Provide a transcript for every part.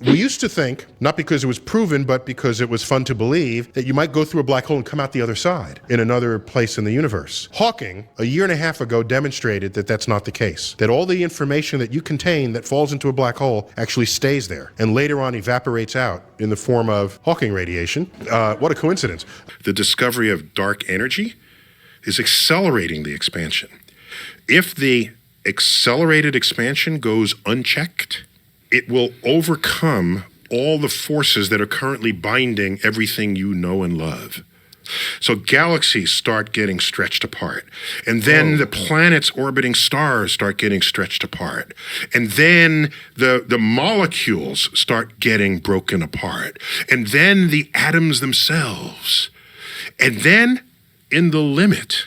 We used to think, not because it was proven, but because it was fun to believe, that you might go through a black hole and come out the other side in another place in the universe. Hawking, a year and a half ago, demonstrated that that's not the case. That all the information that you contain that falls into a black hole actually stays there and later on evaporates out in the form of Hawking radiation. What a coincidence. The discovery of dark energy is accelerating the expansion. If the accelerated expansion goes unchecked, it will overcome all the forces that are currently binding everything you know and love. So galaxies start getting stretched apart. And then the planets orbiting stars start getting stretched apart. And then the molecules start getting broken apart. And then the atoms themselves. And then, in the limit,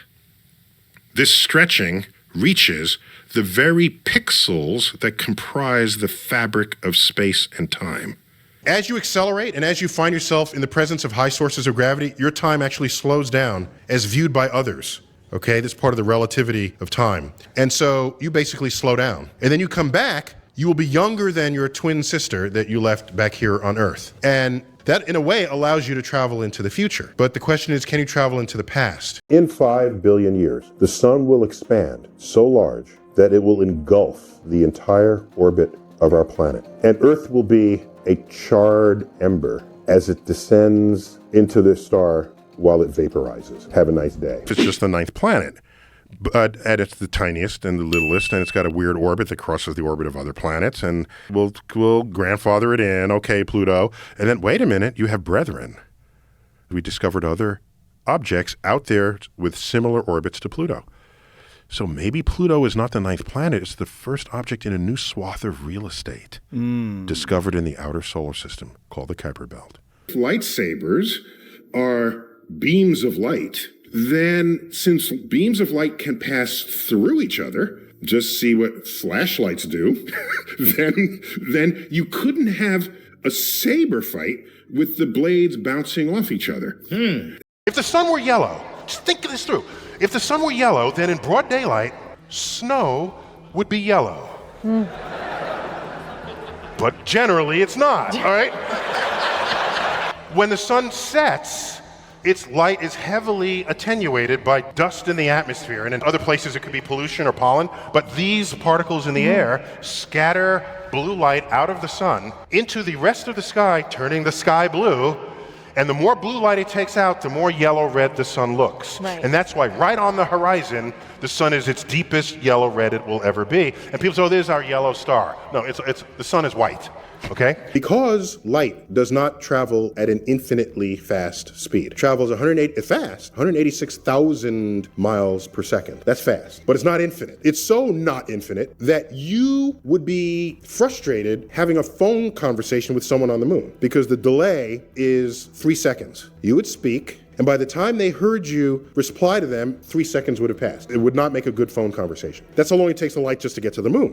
this stretching reaches the very pixels that comprise the fabric of space and time. As you accelerate and as you find yourself in the presence of high sources of gravity, your time actually slows down as viewed by others. Okay, that's part of the relativity of time. And so you basically slow down. And then you come back, you will be younger than your twin sister that you left back here on Earth. And that, in a way, allows you to travel into the future. But the question is, can you travel into the past? In 5 billion years, the sun will expand so large that it will engulf the entire orbit of our planet. And Earth will be a charred ember as it descends into the star while it vaporizes. Have a nice day. It's just the ninth planet. But it's the tiniest and the littlest, and it's got a weird orbit that crosses the orbit of other planets, and we'll grandfather it in, okay, Pluto. And then, wait a minute, you have brethren. We discovered other objects out there with similar orbits to Pluto. So maybe Pluto is not the ninth planet, it's the first object in a new swath of real estate discovered in the outer solar system called the Kuiper Belt. If lightsabers are beams of light, then since beams of light can pass through each other, just see what flashlights do, then you couldn't have a saber fight with the blades bouncing off each other. If the sun were yellow, just think this through. If the sun were yellow, then in broad daylight, snow would be yellow. But generally, it's not, all right? When the sun sets, its light is heavily attenuated by dust in the atmosphere, and in other places it could be pollution or pollen, but these particles in the air scatter blue light out of the sun into the rest of the sky, turning the sky blue. And the more blue light it takes out, the more yellow-red the sun looks. Right. And that's why right on the horizon, the sun is its deepest yellow-red it will ever be. And people say, oh, there's our yellow star. No, the sun is white, okay? Because light does not travel at an infinitely fast speed. It travels 186,000 miles per second. That's fast, but it's not infinite. It's so not infinite that you would be frustrated having a phone conversation with someone on the moon because the delay is 3 seconds. You would speak, and by the time they heard you reply to them, 3 seconds would have passed. It would not make a good phone conversation. That's how long it takes the light just to get to the moon.